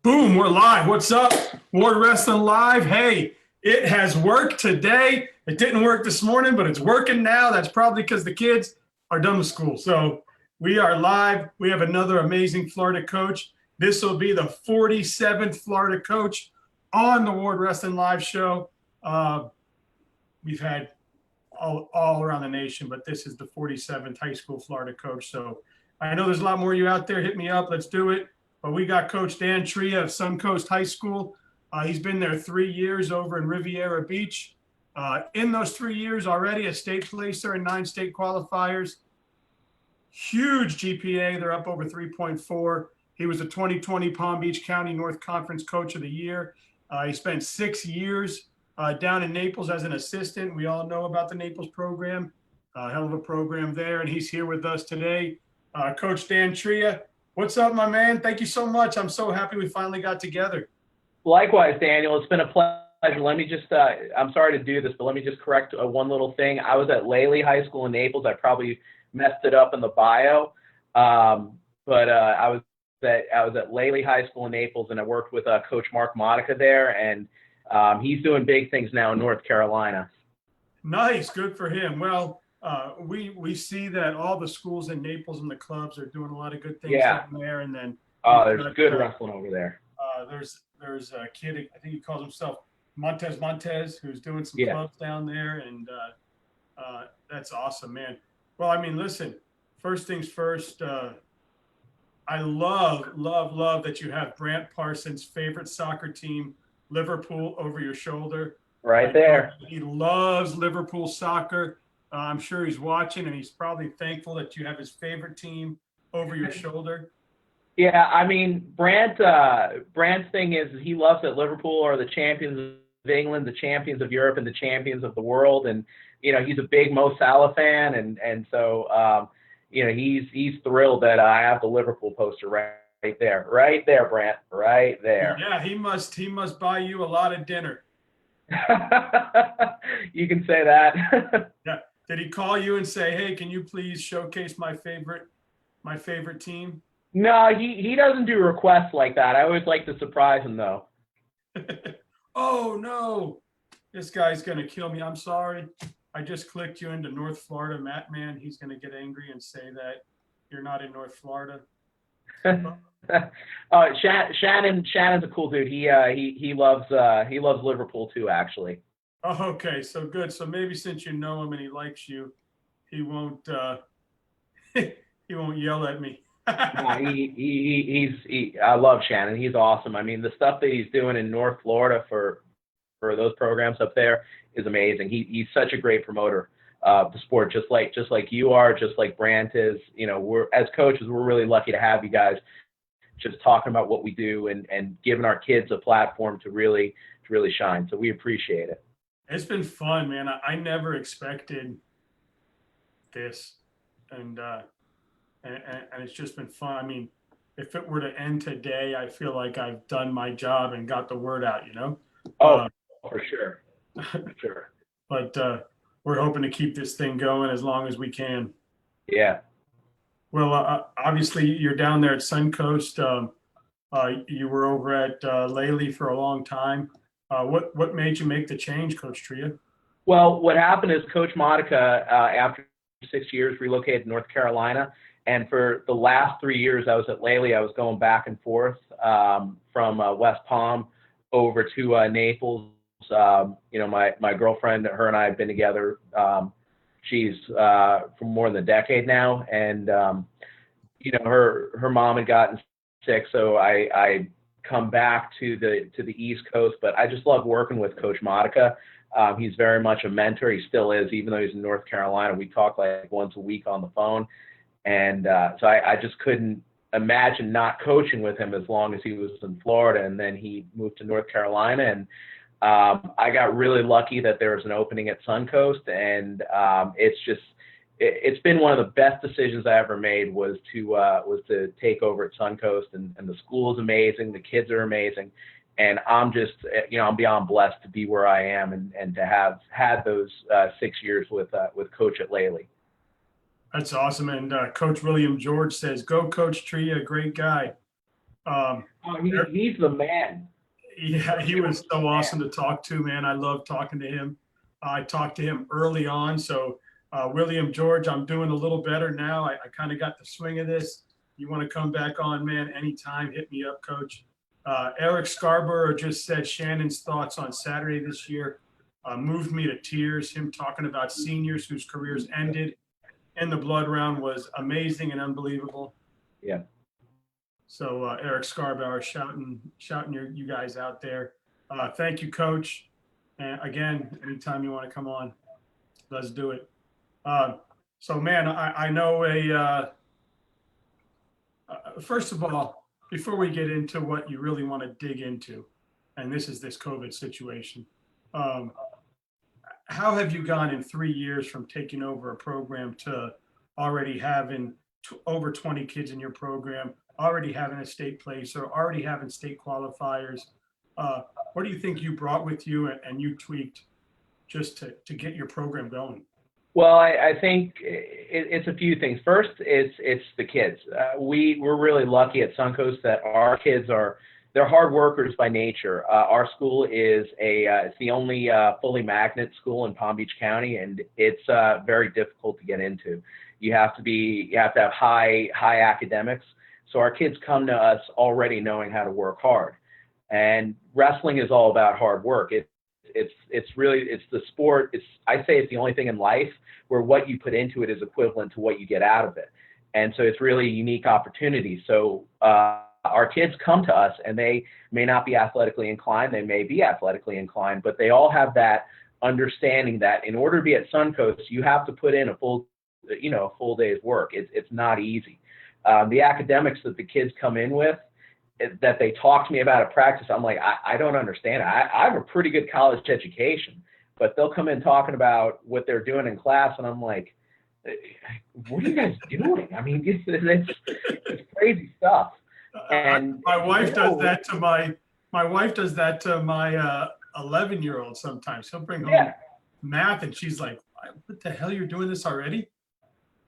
Boom, we're live. What's up? Ward Wrestling Live. Hey, it has worked today. It didn't work this morning, but it's working now. That's probably because the kids are done with school. So we are live. We have another amazing Florida coach. This will be the 47th Florida coach on the Ward Wrestling Live show. We've had all around the nation, but this is the 47th high school Florida coach. So I know there's a lot more of you out there. Hit me up. Let's do it. But we got Coach Dan Tria of Suncoast High School. He's been there 3 years over in Riviera Beach. In those 3 years already, a state placer and 9 state qualifiers. Huge GPA. They're up over 3.4. He was a 2020 Palm Beach County North Conference Coach of the Year. He spent 6 years down in Naples as an assistant. We all know about the Naples program. Hell of a program there. And he's here with us today. Coach Dan Tria. What's up, my man? Thank you so much. I'm so happy we finally got together. Likewise, Daniel. It's been a pleasure. Let me just, I'm sorry to do this, but let me just correct one little thing. I was at Lely High School in Naples. I probably messed it up in the bio. But I was at Lely High School in Naples, and I worked with Coach Modica there, and he's doing big things now in North Carolina. Nice. Good for him. Well, we see that all the schools in Naples and the clubs are doing a lot of good things down there. And then there's good wrestling over there. There's a kid, I think he calls himself Montez, who's doing some clubs down there. And that's awesome, man. Well, I mean, listen, first things first, I love that you have Brant Parsons' favorite soccer team, Liverpool, over your shoulder. Right there. He loves Liverpool soccer. I'm sure he's watching, and he's probably thankful that you have his favorite team over your shoulder. Yeah, I mean, Brant's thing is he loves that Liverpool are the champions of England, the champions of Europe, and the champions of the world. And, you know, he's a big Mo Salah fan. And so, you know, he's thrilled that I have the Liverpool poster right there, Brant, right there. Yeah, he must buy you a lot of dinner. You can say that. Yeah. Did he call you and say, "Hey, can you please showcase my favorite team"? No, he doesn't do requests like that. I always like to surprise him, though. Oh no, this guy's gonna kill me. I'm sorry. I just clicked you into North Florida, Matt. Man, he's gonna get angry and say that you're not in North Florida. Shannon's a cool dude. He loves Liverpool too, actually. Oh, okay, so good. So maybe since you know him and he likes you, he won't he won't yell at me. I love Shannon. He's awesome. I mean, the stuff that he's doing in North Florida for those programs up there is amazing. He's such a great promoter of the sport, just like you are, just like Brant is. You know, we're as coaches, we're really lucky to have you guys just talking about what we do and giving our kids a platform to really shine. So we appreciate it. It's been fun, man. I never expected this, and it's just been fun. I mean, if it were to end today, I feel like I've done my job and got the word out, you know? For sure. For sure. But we're hoping to keep this thing going as long as we can. Yeah. Well, obviously, you're down there at Suncoast. You were over at Lely for a long time. What made you make the change, Coach Tria? Well, what happened is Coach Modica, after 6 years, relocated to North Carolina. And for the last 3 years I was at Lely, I was going back and forth from West Palm over to Naples. You know, my girlfriend, her and I have been together. She's for more than a decade now. And, you know, her mom had gotten sick, so I come back to the East Coast, but I just love working with Coach Modica. He's very much a mentor. He still is, even though he's in North Carolina. We talk like once a week on the phone. And so I just couldn't imagine not coaching with him as long as he was in Florida. And then he moved to North Carolina, and I got really lucky that there was an opening at Suncoast. And it's been one of the best decisions I ever made was to take over at Suncoast, and the school is amazing. The kids are amazing. And I'm just, you know, I'm beyond blessed to be where I am and to have had those 6 years with Coach at Lely. That's awesome. And Coach William George says, "Go Coach Tria, great guy." He's the man. Yeah, he was so awesome to talk to, man. I love talking to him. I talked to him early on. So, William George, I'm doing a little better now. I kind of got the swing of this. You want to come back on, man, anytime, hit me up, coach. Eric Scarborough just said Shannon's thoughts on Saturday this year moved me to tears. Him talking about seniors whose careers ended in the blood round was amazing and unbelievable. Yeah. So Eric Scarborough shouting you guys out there. Thank you, coach. And again, anytime you want to come on, let's do it. So man, I know first of all, before we get into what you really want to dig into, and this is this COVID situation, how have you gone in 3 years from taking over a program to already having over 20 kids in your program, already having a state placer, already having state qualifiers? What do you think you brought with you and you tweaked just to get your program going? Well, I think it's a few things. First, it's the kids. We're really lucky at Suncoast that our kids they're hard workers by nature. Our school is it's the only fully magnet school in Palm Beach County, and it's very difficult to get into. You have to have high academics. So our kids come to us already knowing how to work hard, and wrestling is all about hard work. It's the sport. I say it's the only thing in life where what you put into it is equivalent to what you get out of it. And so it's really a unique opportunity. So our kids come to us and they may not be athletically inclined. They may be athletically inclined, but they all have that understanding that in order to be at Suncoast, you have to put in a full day's work. It's not easy. The academics that the kids come in with, that they talk to me about at practice, I'm like, I don't understand it. I have a pretty good college education, but they'll come in talking about what they're doing in class, and I'm like, what are you guys doing? I mean, it's crazy stuff. And my wife does that to my 11-year-old sometimes. He'll bring home math, and she's like, "What the hell? You're doing this already?"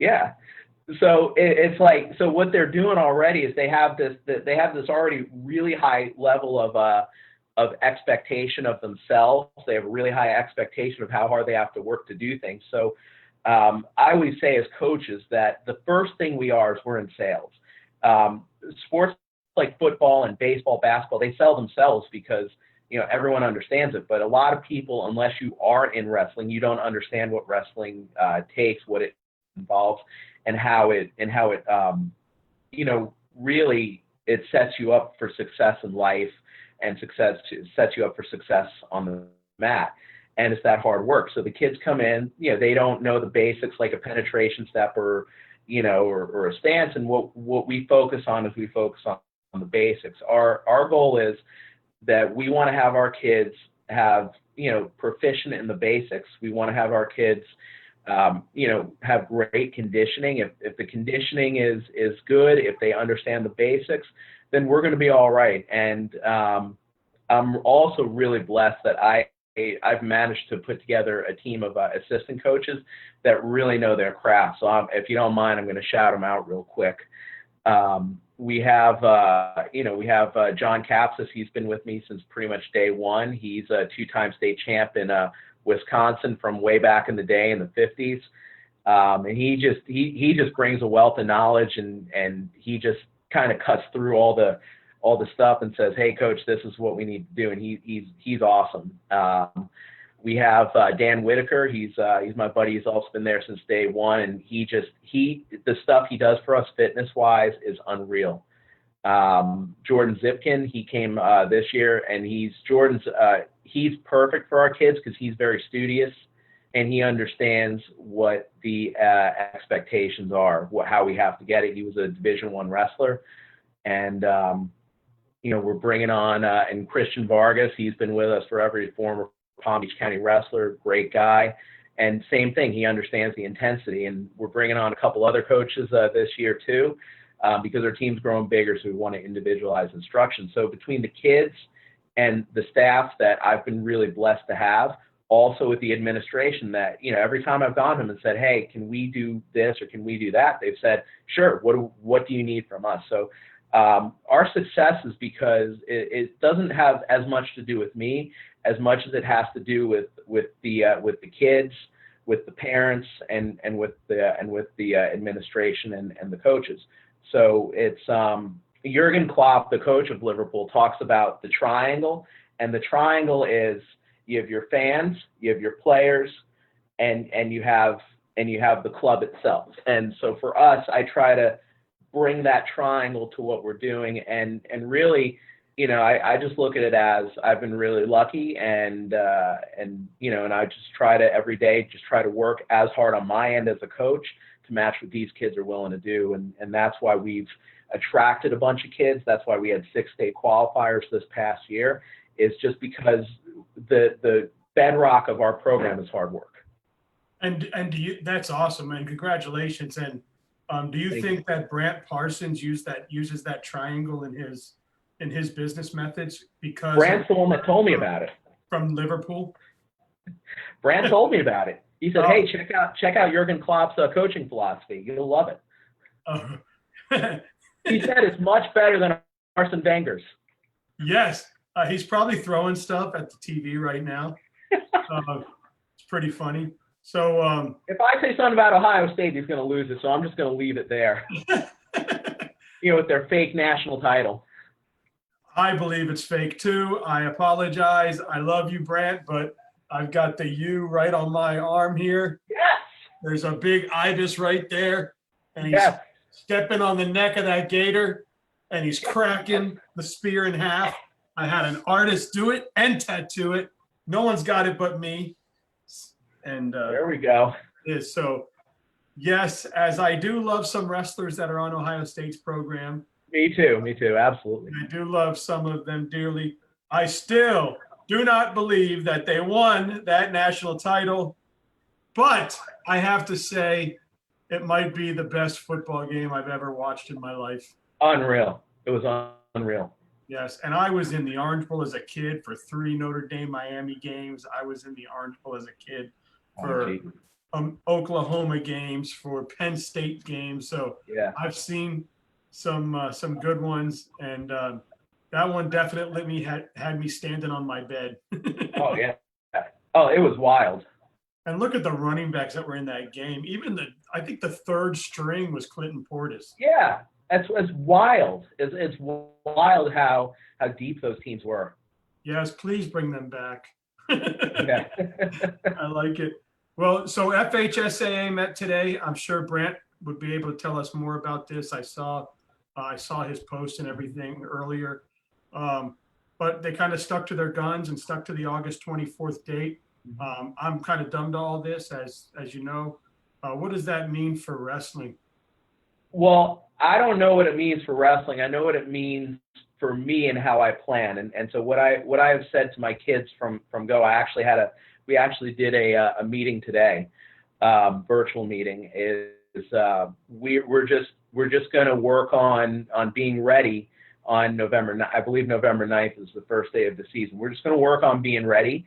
Yeah. So it's like, so what they're doing already is they have this already really high level of expectation of themselves. They have a really high expectation of how hard they have to work to do things. So I always say as coaches that the first thing we're in sales. Sports like football and baseball, basketball, they sell themselves because everyone understands it. But a lot of people, unless you are in wrestling, you don't understand what wrestling takes, what it involves, and how it really it sets you up for success in life and sets you up for success on the mat. And it's that hard work. So the kids come in, they don't know the basics like a penetration step or a stance. And what we focus on is we focus on the basics. Our goal is that we want to have our kids have, proficient in the basics. We want to have our kids have great conditioning. If the conditioning is good, if they understand the basics, then we're going to be all right. And I'm also really blessed that I've managed to put together a team of assistant coaches that really know their craft. So if you don't mind, I'm going to shout them out real quick. We have John Capsis. He's been with me since pretty much day one. He's a 2-time state champ in Wisconsin from way back in the day in the 50s. And he just brings a wealth of knowledge, and he just kind of cuts through all the stuff and says, "Hey coach, this is what we need to do." And he's awesome. We have Dan Whitaker. He's my buddy. He's also been there since day one, and the stuff he does for us fitness wise is unreal. Jordan Zipkin, he came this year, and he's perfect for our kids because he's very studious and he understands what the expectations are, how we have to get it. He was a Division I wrestler, and we're bringing on and Christian Vargas. He's been with us forever. He's a former Palm Beach County wrestler, great guy. And same thing, he understands the intensity. And we're bringing on a couple other coaches this year too, because our team's growing bigger, so we want to individualize instruction. So between the kids and the staff that I've been really blessed to have, also with the administration that, every time I've gone to them and said, hey, can we do this or can we do that? They've said, sure, what do you need from us? So our success is because it doesn't have as much to do with me as much as it has to do with the kids, with the parents, and with the administration and the coaches. So it's Jurgen Klopp, the coach of Liverpool, talks about the triangle, and the triangle is you have your fans, you have your players, and you have the club itself. And so for us, I try to bring that triangle to what we're doing, and really, I just look at it as I've been really lucky, and I just try to every day just try to work as hard on my end as a coach to match what these kids are willing to do, and that's why we've attracted a bunch of kids. That's why we had 6 state qualifiers this past year. Is just because the bedrock of our program is hard work. And that's awesome, and congratulations. And do you think that Brant Parsons uses that triangle in his business methods? Because Brant's the one that told me about it. From Liverpool. Brant told me about it. He said, "Hey, check out Jurgen Klopp's coaching philosophy. You'll love it." He said it's much better than Arsene Wenger's. Yes, he's probably throwing stuff at the TV right now. It's pretty funny. So if I say something about Ohio State, he's going to lose it. So I'm just going to leave it there. With their fake national title. I believe it's fake too. I apologize. I love you, Brant, but I've got the U right on my arm here. Yes. There's a big ibis right there, and he's stepping on the neck of that gator, and he's cracking the spear in half. I had an artist do it and tattoo it. No one's got it but me. And there we go. So, yes, as I do love some wrestlers that are on Ohio State's program. Me too, absolutely. I do love some of them dearly. I still do not believe that they won that national title, but I have to say it might be the best football game I've ever watched in my life. Unreal. It was unreal. Yes, and I was in the Orange Bowl as a kid for 3 Notre Dame Miami games. I was in the Orange Bowl as a kid for Oklahoma games, for Penn State games. So I've seen some good ones, and that one definitely had me standing on my bed. Oh yeah. Oh, it was wild. And look at the running backs that were in that game. Even I think the 3rd string was Clinton Portis. Yeah, it's wild. It's wild how deep those teams were. Yes, please bring them back. Yeah. I like it. Well, so FHSAA met today. I'm sure Brant would be able to tell us more about this. I saw his post and everything earlier, but they kind of stuck to their guns and stuck to the August 24th date. I'm kind of dumb to all this, as you know. What does that mean for wrestling? Well, I don't know what it means for wrestling. I know what it means for me and how I plan. And so what I have said to my kids from Go, we actually did a meeting today, virtual meeting, is we're just going to work on being ready on I believe November 9th is the first day of the season. We're just going to work on being ready.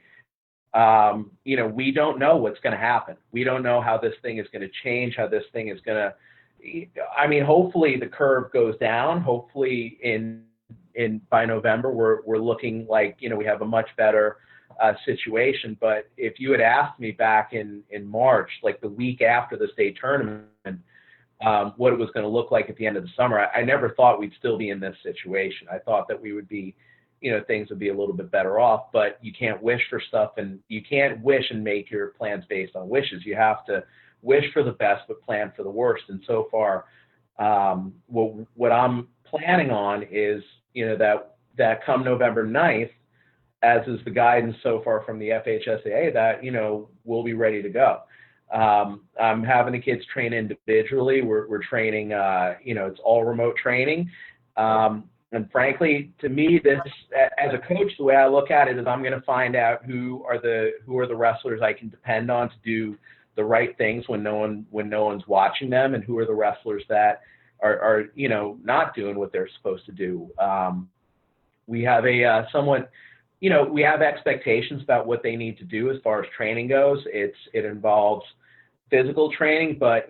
We don't know what's going to happen. We don't know how this thing is going to change, how this thing is going to, hopefully the curve goes down. Hopefully by November, we're looking like, we have a much better situation. But if you had asked me back in March, like the week after the state tournament, what it was going to look like at the end of the summer, I never thought we'd still be in this situation. I thought that we would be, things would be a little bit better off, but you can't wish for stuff, and you can't wish and make your plans based on wishes. You have to wish for the best, but plan for the worst. And so far, what I'm planning on is, that come November 9th, as is the guidance so far from the FHSAA, that, we'll be ready to go. I'm having the kids train individually. We're training, it's all remote training. And frankly, to me, this, as a coach, the way I look at it is I'm going to find out who are the wrestlers I can depend on to do the right things when no one's watching them, and who are the wrestlers that are not doing what they're supposed to do. We have a somewhat we have expectations about what they need to do as far as training goes. It involves physical training, but,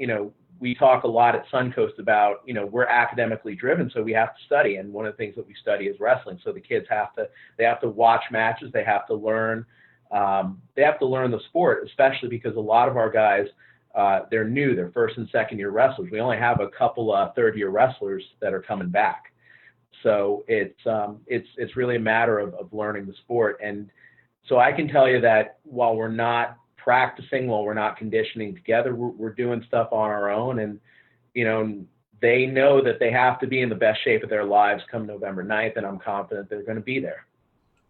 we talk a lot at Suncoast about, we're academically driven, so we have to study. And one of the things that we study is wrestling. So the kids they have to watch matches. They have to learn the sport, especially because a lot of our guys, they're new. They're first and second year wrestlers. We only have a couple third year wrestlers that are coming back. So it's really a matter of learning the sport. And so I can tell you that while we're not practicing, while we're not conditioning together, we're doing stuff on our own. And, they know that they have to be in the best shape of their lives come November 9th, and I'm confident they're going to be there.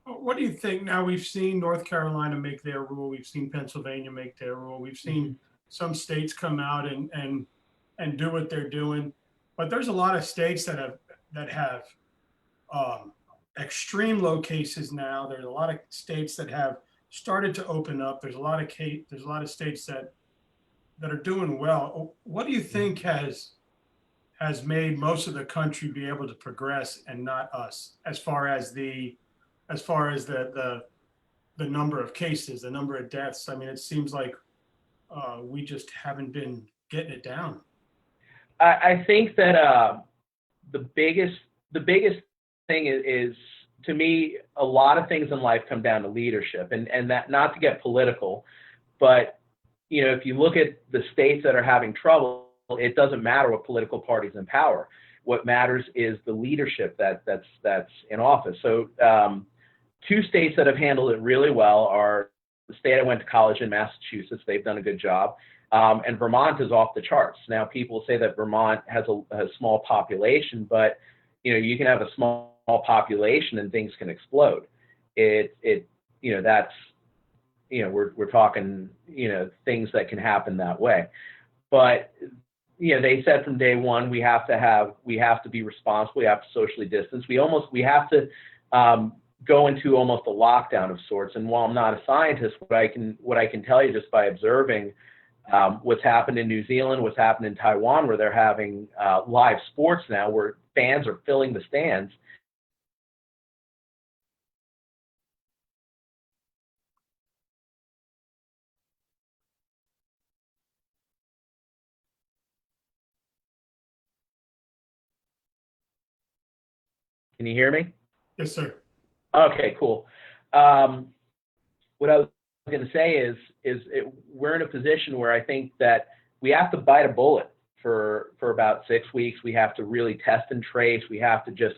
What do you think? Now, we've seen North Carolina make their rule. We've seen Pennsylvania make their rule. We've seen some states come out and do what they're doing. But there's a lot of states that have extreme low cases now. There's a lot of states that have started to open up. There's a lot of states that are doing well. What do you think has made most of the country be able to progress and not us, as far as the number of cases, the number of deaths? I mean, it seems like we just haven't been getting it down. I think that the biggest thing is, to me, a lot of things in life come down to leadership, and that, not to get political, but if you look at the states that are having trouble, it doesn't matter what political party's in power. What matters is the leadership that's in office. So two states that have handled it really well are the state I went to college in, Massachusetts. They've done a good job. And Vermont is off the charts. Now, people say that Vermont has a small population, but you can have a small population and things can explode. That's we're talking things that can happen that way. But they said from day one we have to be responsible. We have to socially distance. We have to go into almost a lockdown of sorts. And while I'm not a scientist, what I can tell you just by observing what's happened in New Zealand, what's happened in Taiwan, where they're having live sports now, where fans are filling the stands. Can you hear me? Yes, sir. Okay, cool. What I was going to say is we're in a position where I think that we have to bite a bullet for about 6 weeks. We have to really test and trace. We have to just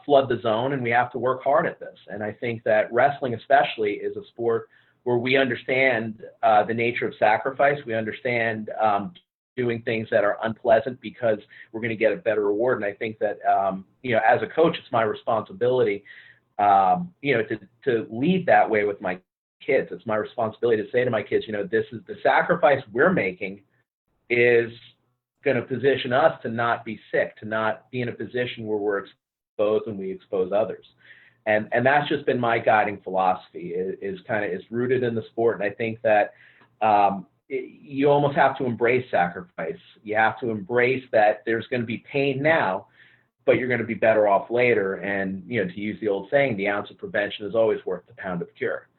flood the zone, and we have to work hard at this. And I think that wrestling especially is a sport where we understand the nature of sacrifice. We understand doing things that are unpleasant because we're going to get a better reward. And I think that, as a coach, it's my responsibility, to lead that way with my kids. It's my responsibility to say to my kids, this is the sacrifice we're making is going to position us to not be sick, to not be in a position where we're exposed and we expose others. And that's just been my guiding philosophy, is rooted in the sport. And I think that, you almost have to embrace sacrifice. You have to embrace that there's going to be pain now, but you're going to be better off later. And, to use the old saying, the ounce of prevention is always worth the pound of cure.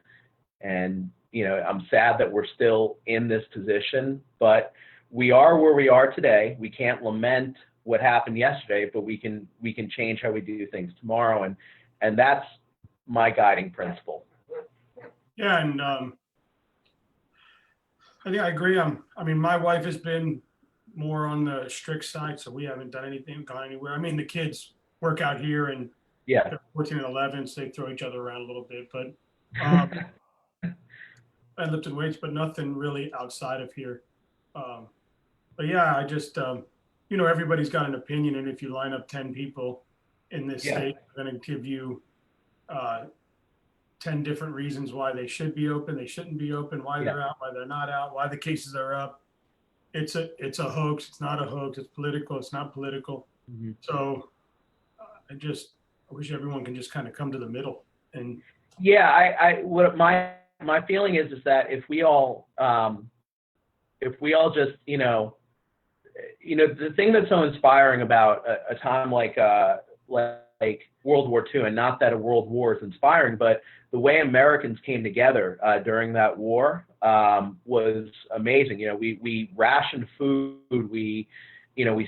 And, I'm sad that we're still in this position, but we are where we are today. We can't lament what happened yesterday, but we can change how we do things tomorrow. And that's my guiding principle. Yeah. And, I think I agree. My wife has been more on the strict side, so we haven't done anything, gone anywhere. The kids work out here, and they're 14 and 11, so they throw each other around a little bit. But I lifted weights, but nothing really outside of here. But yeah, I just, everybody's got an opinion, and if you line up 10 people in this state, they're going to give you 10 different reasons why they should be open, they shouldn't be open, why they're out, why they're not out, why the cases are up. It's a hoax. It's not a hoax. It's political. It's not political. Mm-hmm. So I wish everyone can just kind of come to the middle. And what my feeling is that if we all just, the thing that's so inspiring about a time like like World War II, and not that a world war is inspiring, but the way Americans came together during that war was amazing. We rationed food, we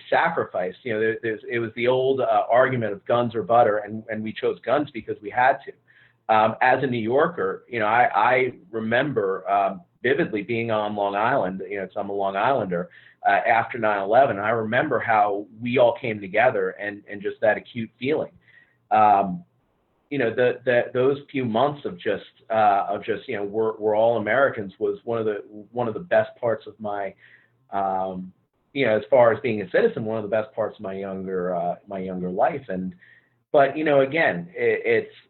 sacrificed. It was the old argument of guns or butter, and we chose guns because we had to. As a New Yorker, I remember vividly being on Long Island, so I'm a Long Islander, after 9/11. I remember how we all came together and just that acute feeling. Those few months of just we're all Americans was one of the best parts of my, as far as being a citizen, one of the best parts of my younger life. But again,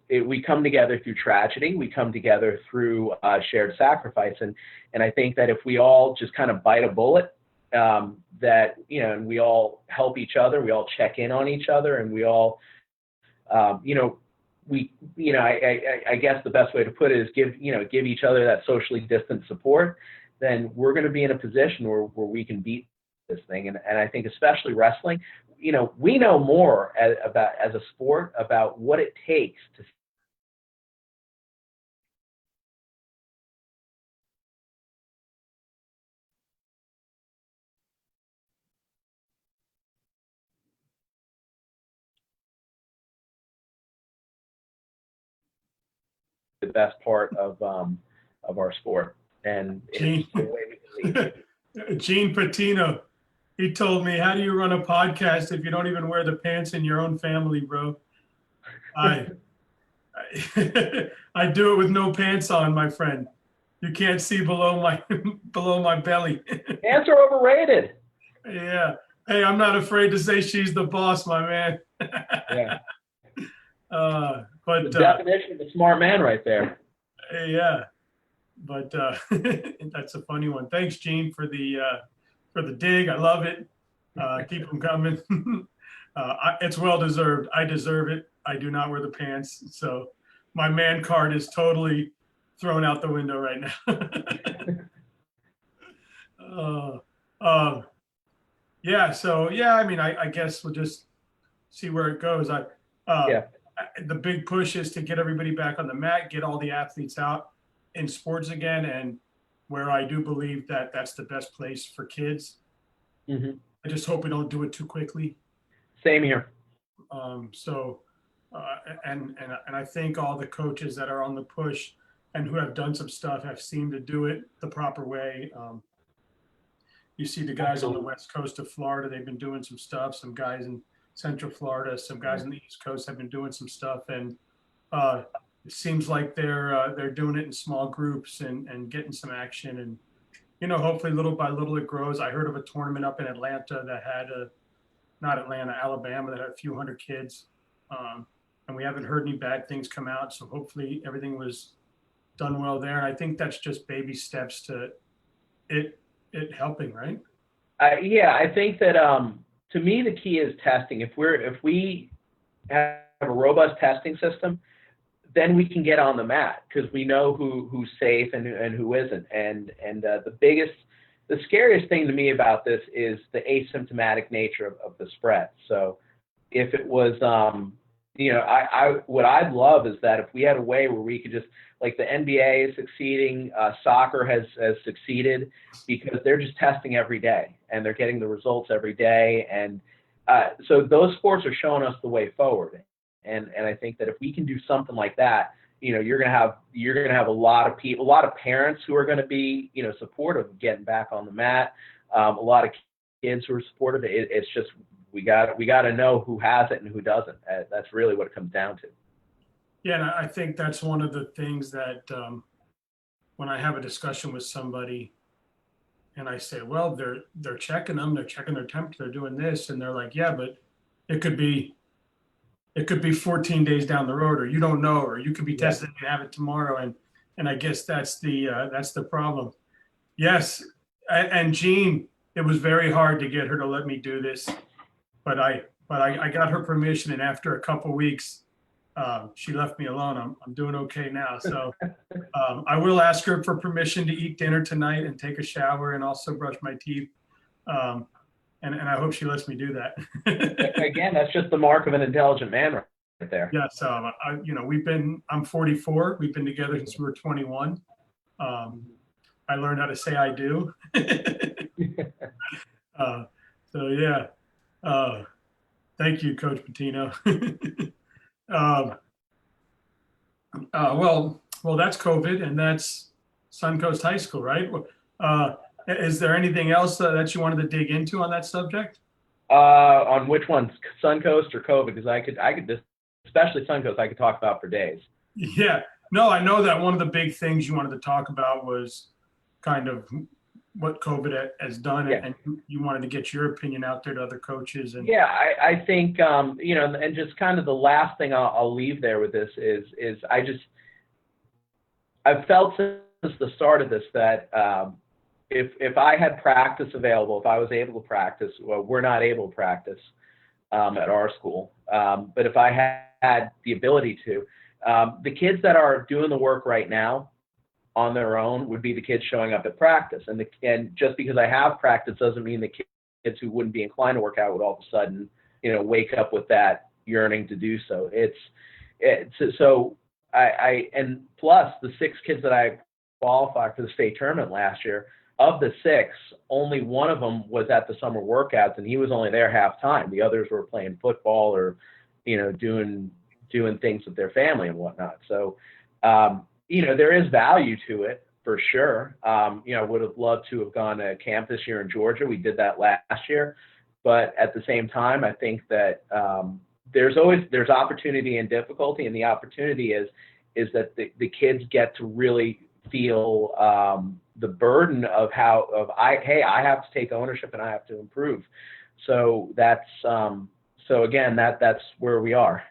we come together through tragedy. We come together through shared sacrifice, and I think that if we all just kind of bite a bullet, that and we all help each other, we all check in on each other, and we all, I guess the best way to put it is give each other that socially distant support. Then we're going to be in a position where we can beat this thing, and I think especially wrestling. We know more as a sport about what it takes to the best part of our sport, and it's the way we can lead. Gene Patino, he told me, "How do you run a podcast if you don't even wear the pants in your own family, bro?" I do it with no pants on, my friend. You can't see below my belly. Pants are overrated. Yeah. Hey, I'm not afraid to say she's the boss, my man. Yeah. But the definition of a smart man right there. Yeah. But that's a funny one. Thanks, Gene, for the dig. I love it. Keep them coming. It's well deserved. I deserve it. I do not wear the pants, so my man card is totally thrown out the window right now. Yeah. So yeah, I mean, I guess we'll just see where it goes. The big push is to get everybody back on the mat, get all the athletes out in sports again, and where I do believe that that's the best place for kids. Mm-hmm. I just hope we don't do it too quickly. Same here. And I think all the coaches that are on the push and who have done some stuff have seemed to do it the proper way. You see the guys on the west coast of Florida, they've been doing some stuff. Some guys in Central Florida, some guys on the East Coast have been doing some stuff, and it seems like they're doing it in small groups and getting some action, and hopefully little by little it grows. I heard of a tournament up in Atlanta that had Alabama, that had a few hundred kids, and we haven't heard any bad things come out. So hopefully everything was done well there, and I think that's just baby steps to it helping, right? I think that to me the key is testing. If we have a robust testing system, then we can get on the mat because we know who's safe and who isn't. And the scariest thing to me about this is the asymptomatic nature of the spread. So if it was, what I'd love is that if we had a way where we could just, like the NBA is succeeding, soccer has succeeded because they're just testing every day and they're getting the results every day. And so those sports are showing us the way forward. And I think that if we can do something like that, you're gonna have a lot of people, a lot of parents who are gonna be, supportive of getting back on the mat. A lot of kids who are supportive. It's just we got to know who has it and who doesn't. That's really what it comes down to. Yeah, and I think that's one of the things that when I have a discussion with somebody, and I say, well, they're checking them, they're checking their temperature, they're doing this, and they're like, yeah, but it could be 14 days down the road, or you don't know, or you could be tested and have it tomorrow. And I guess that's the problem. Yes. And Jean, it was very hard to get her to let me do this, but I got her permission. And after a couple weeks, she left me alone. I'm doing okay now. So I will ask her for permission to eat dinner tonight and take a shower and also brush my teeth. And I hope she lets me do that. Again, that's just the mark of an intelligent man right there. Yes, I'm 44. We've been together since we were 21. I learned how to say I do. uh, so yeah, uh, thank you, Coach Patino. um, well, that's COVID, and that's Suncoast High School, right? Uh, is there anything else that you wanted to dig into on that subject? On which ones, Suncoast or COVID? Because I could just, especially Suncoast, I could talk about for days. Yeah, no, I know that one of the big things you wanted to talk about was kind of what COVID has done, Yeah. and you wanted to get your opinion out there to other coaches. And yeah, I think and just kind of the last thing I'll leave there with this is I've felt since the start of this that if I had practice available, if I was able to practice, well, we're not able to practice at our school, but if I had the ability to, the kids that are doing the work right now on their own would be the kids showing up at practice. And just because I have practice doesn't mean the kids who wouldn't be inclined to work out would all of a sudden, wake up with that yearning to do so. And plus the 6 kids that I qualified for the state tournament last year, of the 6, only one of them was at the summer workouts, and he was only there half time. The others were playing football or, doing things with their family and whatnot. So, there is value to it for sure. I would have loved to have gone to camp this year in Georgia. We did that last year, but at the same time, I think that there's opportunity and difficulty, and the opportunity is that the kids get to really feel the burden of I have to take ownership and I have to improve. So that's again, that's where we are.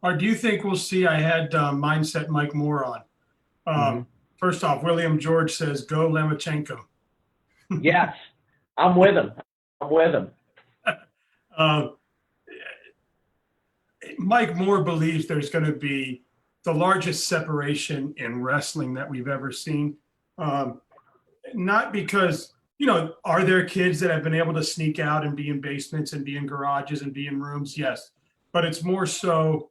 or do you think we'll see? I had Mindset Mike Moore on. First off, William George says, "Go Lemachenko." Yes, I'm with him. Mike Moore believes there's going to be the largest separation in wrestling that we've ever seen. Not because, are there kids that have been able to sneak out and be in basements and be in garages and be in rooms? Yes. But it's more so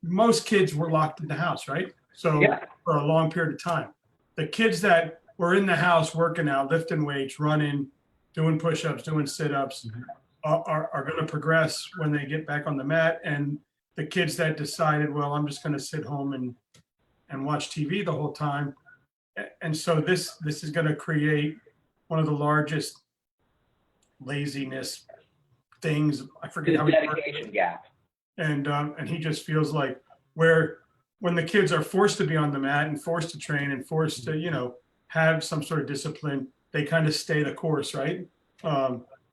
most kids were locked in the house, right? So Yeah. for a long period of time, the kids that were in the house working out, lifting weights, running, doing push-ups, doing sit-ups, are going to progress when they get back on the mat. And the kids that decided, well, I'm just going to sit home and watch TV the whole time. And so this is going to create one of the largest laziness things. I forget how The dedication gap. And he just feels like when the kids are forced to be on the mat and forced to train and forced to, have some sort of discipline, they kind of stay the course, right?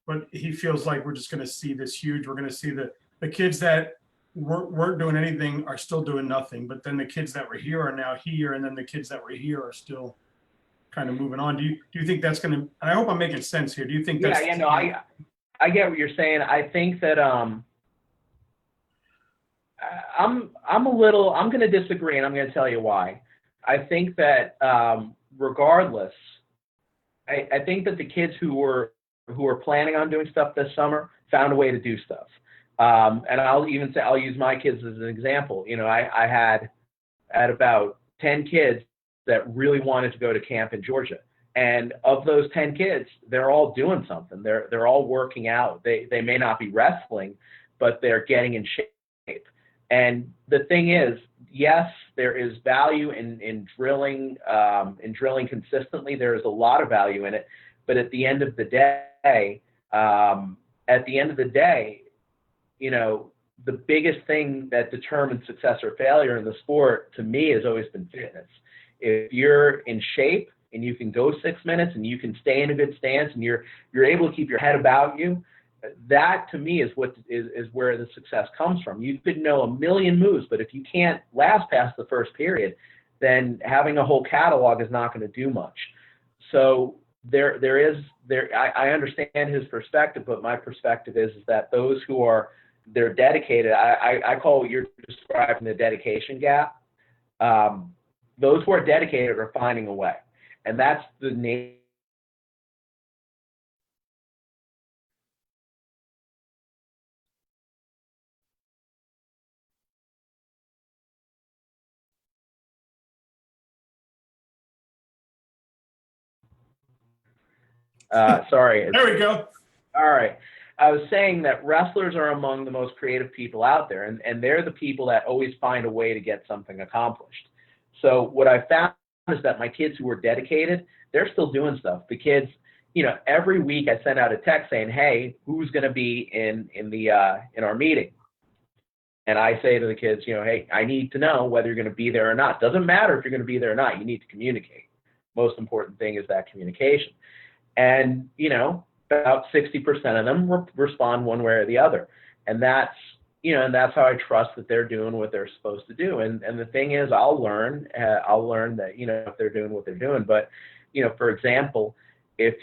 But he feels like we're just going to see this huge. We're going to see the kids that weren't doing anything are still doing nothing. But then the kids that were here are now here, and then the kids that were here are still kind of moving on. Do you think that's going to? I hope I'm making sense here. Do you think that's? Yeah, no, I get what you're saying. I think that I'm going to disagree, and I'm going to tell you why. I think that regardless, I think that the kids who were planning on doing stuff this summer found a way to do stuff. And I'll use my kids as an example. I had about 10 kids that really wanted to go to camp in Georgia. And of those 10 kids, they're all doing something. They're all working out. They may not be wrestling, but they're getting in shape. And the thing is, yes, there is value in drilling consistently. There is a lot of value in it. But at the end of the day, the biggest thing that determines success or failure in the sport, to me, has always been fitness. If you're in shape and you can go 6 minutes and you can stay in a good stance and you're able to keep your head about you, that to me is where the success comes from. You could know a million moves, but if you can't last past the first period, then having a whole catalog is not going to do much. So I understand his perspective, but my perspective is that those who they're dedicated. I call what you're describing the dedication gap. Those who are dedicated are finding a way, and that's the name. Sorry. There we go. All right. I was saying that wrestlers are among the most creative people out there, and they're the people that always find a way to get something accomplished. So what I found is that my kids who were dedicated, they're still doing stuff. The kids, every week I send out a text saying, "Hey, who's going to be in our meeting?" And I say to the kids, "Hey, I need to know whether you're going to be there or not. Doesn't matter if you're going to be there or not. You need to communicate. Most important thing is that communication." And about 60% of them respond one way or the other, and that's how I trust that they're doing what they're supposed to do. And the thing is, I'll learn that if they're doing what they're doing. But for example, if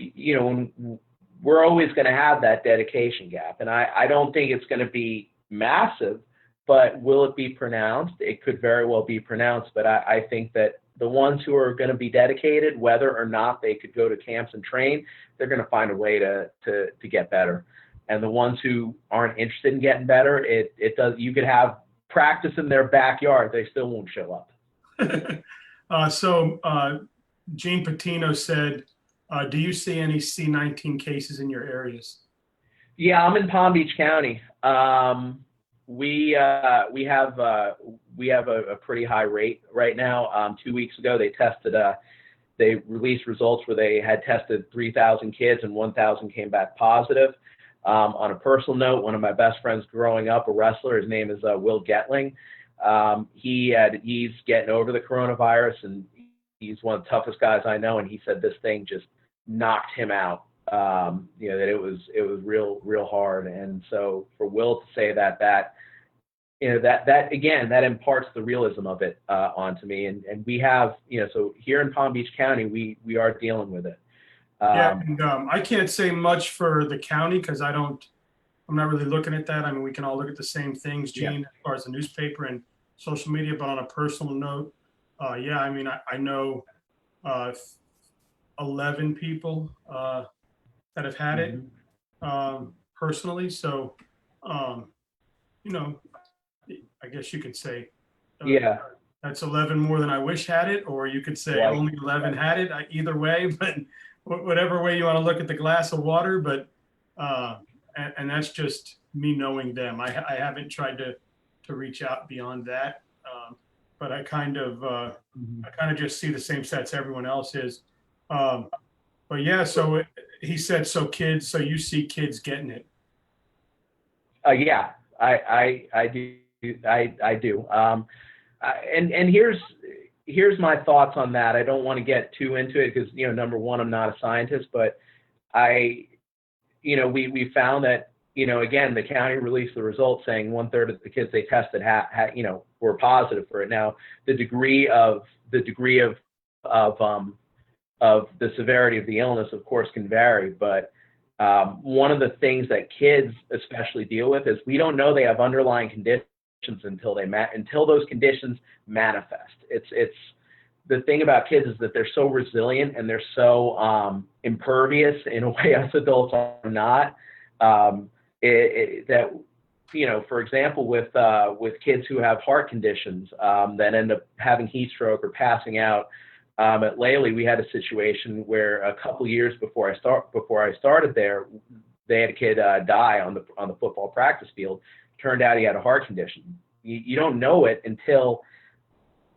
we're always going to have that dedication gap, and I don't think it's going to be massive, but will it be pronounced? It could very well be pronounced. But I think that the ones who are going to be dedicated, whether or not they could go to camps and train, they're going to find a way to get better. And the ones who aren't interested in getting better, it does. You could have practice in their backyard, they still won't show up. So Gene Patino said, do you see any C19 cases in your areas? Yeah, I'm in Palm Beach County. We have a pretty high rate right now. 2 weeks ago, they released results where they had tested 3,000 kids and 1,000 came back positive. On a personal note, one of my best friends growing up, a wrestler, his name is Will Getling. He's getting over the coronavirus, and he's one of the toughest guys I know. And he said this thing just knocked him out. That it was real hard. And so for Will to say that again, that imparts the realism of it onto me. And we have, so here in Palm Beach County, we are dealing with it. And I can't say much for the county because I'm not really looking at that. I mean, we can all look at the same things, Gene, as far as the newspaper and social media. But on a personal note, I mean, I know 11 people that have had it personally. So, I guess you could say, that's 11 more than I wish had it, or you could say only 11 had it. Either way, but whatever way you want to look at the glass of water. But and that's just me knowing them. I haven't tried to reach out beyond that, but I kind of just see the same stats everyone else is. But yeah, so he said, so you see kids getting it. Yeah, I do. I do. And here's my thoughts on that. I don't want to get too into it because, number one, I'm not a scientist, but we found that, again, the county released the results saying 1/3 of the kids they tested were positive for it. Now, the degree of the severity of the illness, of course, can vary, but one of the things that kids especially deal with is we don't know they have underlying conditions until those conditions manifest. It's the thing about kids is that they're so resilient and they're so impervious in a way us adults are not. For example, with kids who have heart conditions that end up having heat stroke or passing out. At Lely, we had a situation where a couple years before I started there, they had a kid die on the football practice field. Turned out he had a heart condition. You don't know it until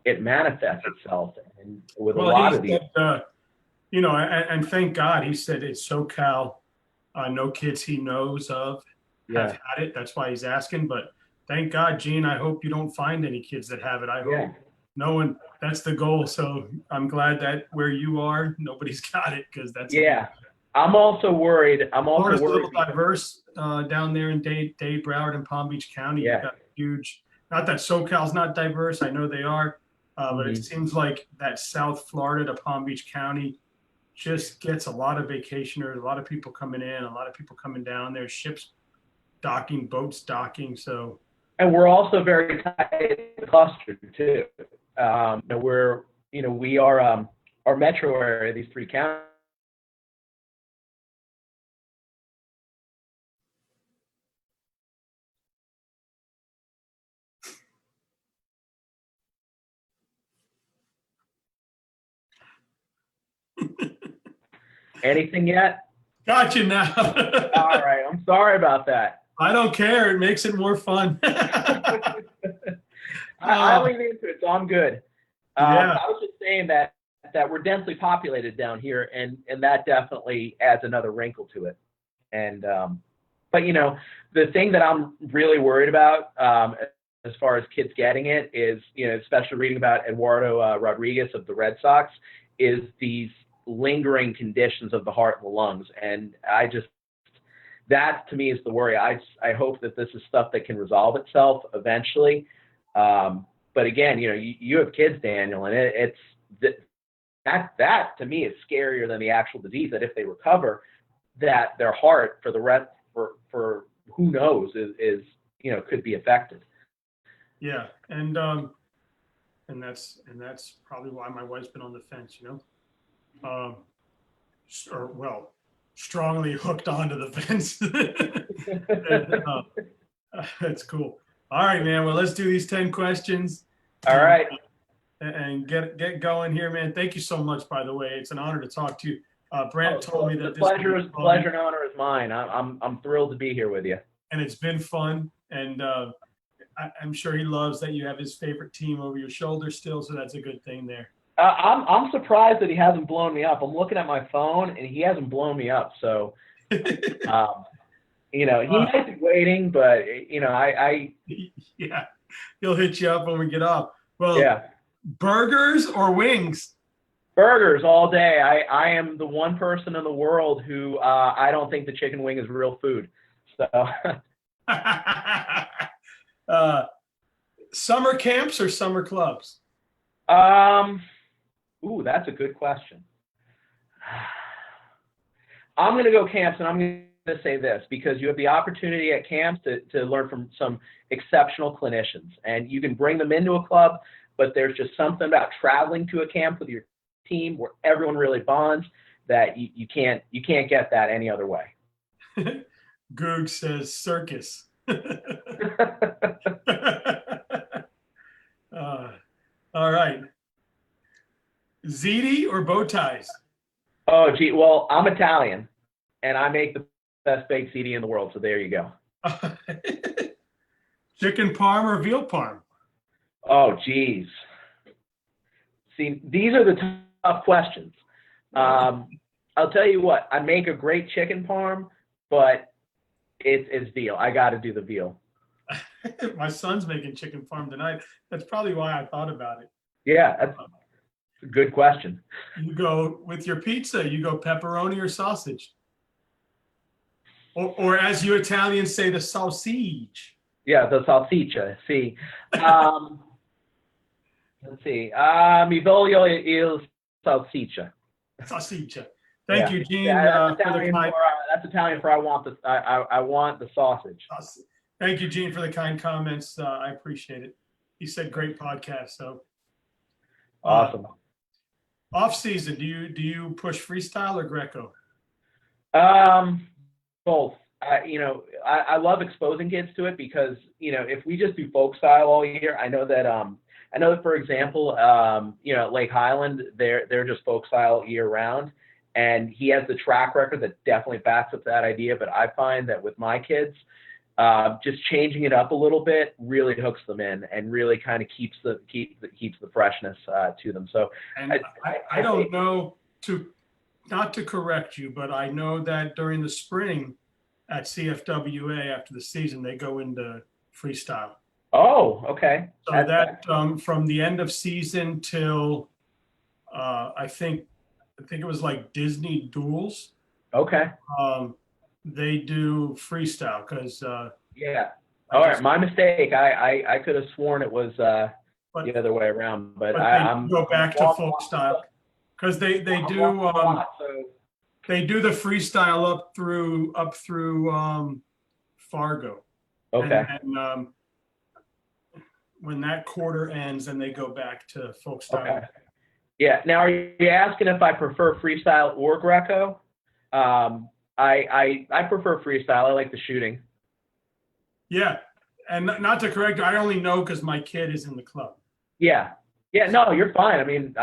it manifests itself. And with a lot of these, and thank God, he said it's SoCal. No kids he knows of have had it. That's why he's asking. But thank God, Gene. I hope you don't find any kids that have it. I hope no one. That's the goal. So I'm glad that where you are, nobody's got it because that's I'm also worried. Florida's a little diverse down there in Dade, Broward, and Palm Beach County. You've got huge. Not that SoCal's not diverse. I know they are, but it seems like that South Florida to Palm Beach County just gets a lot of vacationers, a lot of people coming in, a lot of people coming down there, ships docking, boats docking. So, and we're also very tight clustered too. We are our metro area, these three counties. Anything yet? Got you now. All right, I'm sorry about that. I don't care. It makes it more fun. I lean into it, so I'm good. Yeah. I was just saying that we're densely populated down here, and that definitely adds another wrinkle to it. And but you know, the thing that I'm really worried about as far as kids getting it is, you know, especially reading about Eduardo Rodriguez of the Red Sox, is these lingering conditions of the heart and the lungs. And that to me is the worry. I hope that this is stuff that can resolve itself eventually. But again, you know, you have kids, Daniel, and that to me is scarier than the actual disease, that if they recover, that their heart for the rest, for who knows, is you know, could be affected. Yeah. And that's probably why my wife's been on the fence, you know, strongly hooked onto the fence. And, that's cool. All right, man. Well, let's do these 10 questions. All right. And get going here, man. Thank you so much, by the way. It's an honor to talk to you. Brent told me that the pleasure and honor is mine. I'm thrilled to be here with you. And it's been fun. And I'm sure he loves that you have his favorite team over your shoulder still. So that's a good thing there. I'm surprised that he hasn't blown me up. I'm looking at my phone and he hasn't blown me up. So, you know, he might be waiting, but you know, yeah, he'll hit you up when we get off. Well, yeah. Burgers or wings? Burgers all day. I am the one person in the world who I don't think the chicken wing is real food. So, summer camps or summer clubs? Ooh, that's a good question. I'm going to go camps, and I'm going to say this, because you have the opportunity at camps to learn from some exceptional clinicians, and you can bring them into a club, but there's just something about traveling to a camp with your team where everyone really bonds that you can't get that any other way. Goog says circus. All right. Ziti or bow ties? Oh, gee. Well, I'm Italian, and I make the best baked ziti in the world, so there you go. Chicken parm or veal parm? Oh, geez. See, these are the tough questions. I'll tell you what. I make a great chicken parm, but it's veal. I got to do the veal. My son's making chicken parm tonight. That's probably why I thought about it. Yeah, that's a good question. You go with your pizza, you go pepperoni or sausage? Or as you Italians say, the sausage. Yeah, the salsiccia. See. Let's see. Mi voglio il salsiccia. Salsiccia. Thank you, Gene. That's Italian for I want the sausage. Thank you, Gene, for the kind comments. I appreciate it. He said great podcast. So awesome. Off season, do you push freestyle or Greco? Both. You know, I love exposing kids to it because, you know, if we just do folk style all year, I know that for example, you know, at Lake Highland, they're just folk style year round, and he has the track record that definitely backs up that idea. But I find that with my kids, just changing it up a little bit really hooks them in and really kind of keeps the freshness to them. So, and I don't know, not to correct you, but I know that during the spring at CFWA after the season, they go into freestyle. Oh, okay. So that from the end of season till I think it was like Disney Duels. Okay. They do freestyle because yeah. All right, my mistake. I could have sworn it was the other way around, but I'm go back to folk style because they do they do the freestyle up through Fargo. Okay. And when that quarter ends, then they go back to folk style. Okay. Yeah. Now, are you asking if I prefer freestyle or Greco? I prefer freestyle. I like the shooting. Yeah, and not to correct you, I only know because my kid is in the club. Yeah. Yeah. No, you're fine. I mean,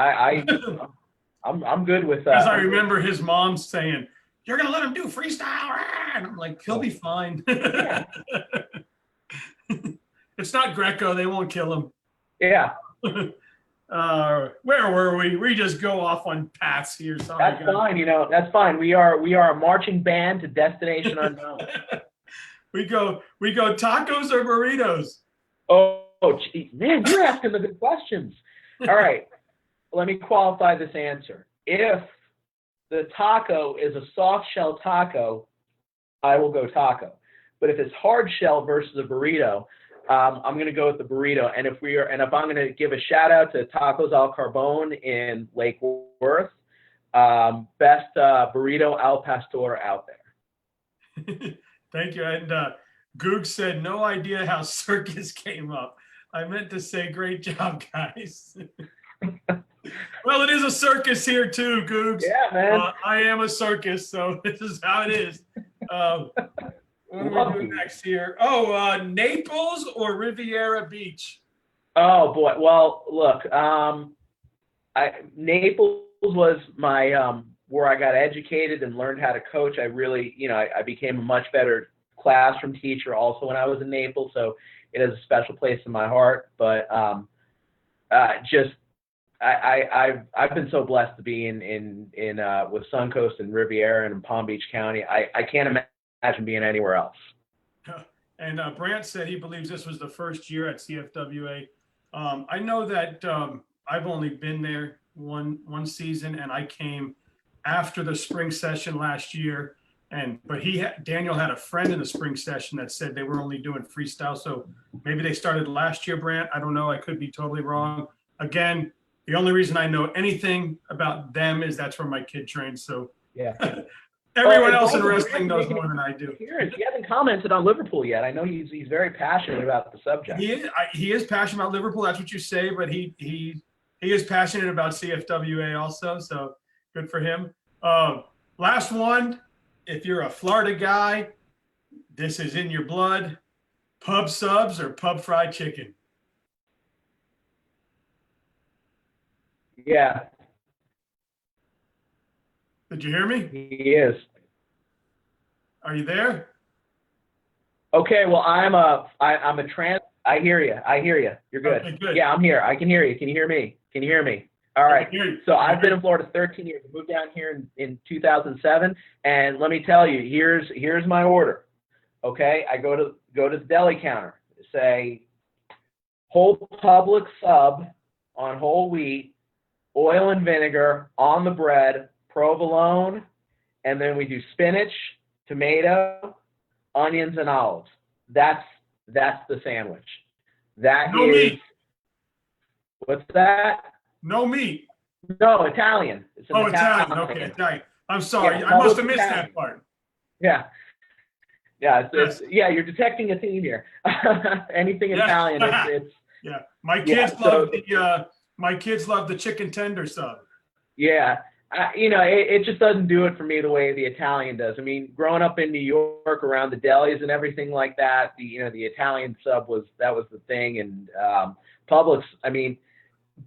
I'm good with that. Because I remember his mom saying, you're going to let him do freestyle? And I'm like, he'll be fine. It's not Greco. They won't kill him. Yeah. Where were we? We just go off on paths here. Sorry, That's fine. You know, that's fine. We are a marching band to destination unknown. we go tacos or burritos? Oh, geez. Man, you're asking the good questions. All right. Let me qualify this answer. If the taco is a soft shell taco, I will go taco. But if it's hard shell versus a burrito, I'm going to go with the burrito. And if I'm going to give a shout out to Tacos Al Carbone in Lake Worth, best burrito al pastor out there. Thank you. And Goog said, no idea how circus came up. I meant to say, great job, guys. Well, it is a circus here too, Googs. Yeah, man. I am a circus, so this is how it is. What do we do next here? Oh, Naples or Riviera Beach? Oh boy. Well, look, Naples was my where I got educated and learned how to coach. I really, I became a much better classroom teacher also when I was in Naples, so it has a special place in my heart. But I've been so blessed to be in with Suncoast and Riviera and in Palm Beach County. I can't imagine being anywhere else. And Brant said he believes this was the first year at CFWA. I know that I've only been there one season, and I came after the spring session last year. But Daniel had a friend in the spring session that said they were only doing freestyle. So maybe they started last year, Brant. I don't know. I could be totally wrong. Again, the only reason I know anything about them is that's where my kid trains. So yeah. Everyone else in wrestling knows more than I do. He hasn't commented on Liverpool yet. I know he's very passionate about the subject. He is passionate about Liverpool. That's what you say, but he is passionate about CFWA also. So good for him. Last one. If you're a Florida guy, this is in your blood. Pub subs or pub fried chicken? Yeah. Did you hear me? He is. Are you there? Okay, well, I'm a I hear you. You're good. Okay, good. Yeah, I'm here. I can hear you. Can you hear me? Can you hear me? All right. So I've been in Florida 13 years. I moved down here in 2007, and let me tell you, here's my order. Okay, I go to the deli counter. Say, whole Publix sub on whole wheat, oil and vinegar on the bread, provolone, and then we do spinach, tomato, onions, and olives. That's the sandwich. No meat. What's that? No meat. No, Italian. It's an Italian. Okay, Italian. I'm sorry. Yeah, I must have missed that part. Yeah. Yeah, you're detecting a theme here. Anything Italian, it's yeah. My kids love the chicken tender sub. Yeah. It just doesn't do it for me the way the Italian does. I mean, growing up in New York around the delis and everything like that, the Italian sub was the thing. And Publix, I mean,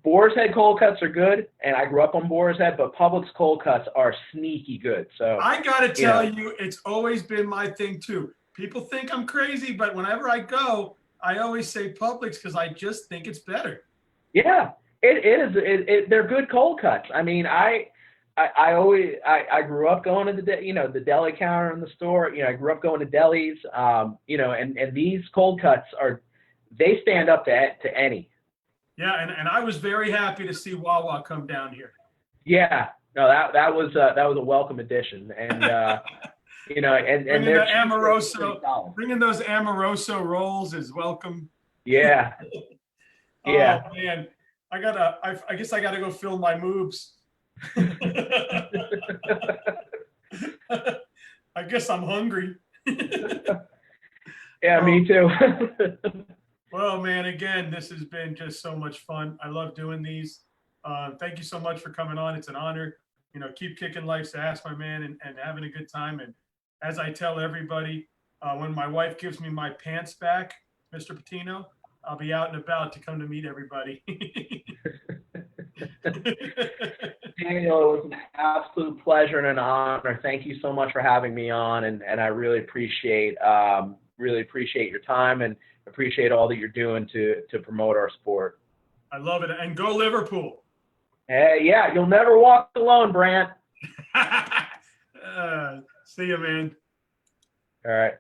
Boar's Head cold cuts are good, and I grew up on Boar's Head, but Publix cold cuts are sneaky good. So I gotta tell you, it's always been my thing too. People think I'm crazy, but whenever I go, I always say Publix because I just think it's better. Yeah, it is. They're good cold cuts. I mean, I grew up going to the deli counter in the store. I grew up going to delis. And these cold cuts they stand up to any. Yeah, and I was very happy to see Wawa come down here. Yeah, no, that was a welcome addition, and and they're bringing those Amoroso rolls is welcome. Yeah, yeah. Oh man, I guess I gotta go fill my moves. I guess I'm hungry. Yeah, me too. Well, man, again, this has been just so much fun. I love doing these. Thank you so much for coming on. It's an honor. Keep kicking life's ass, my man, and having a good time. And as I tell everybody, when my wife gives me my pants back, Mr. Patino, I'll be out and about to come to meet everybody. Daniel, it was an absolute pleasure and an honor. Thank you so much for having me on, and I really appreciate your time and appreciate all that you're doing to promote our sport. I love it. And go Liverpool. Hey, yeah, you'll never walk alone, Brant. See you, man. All right.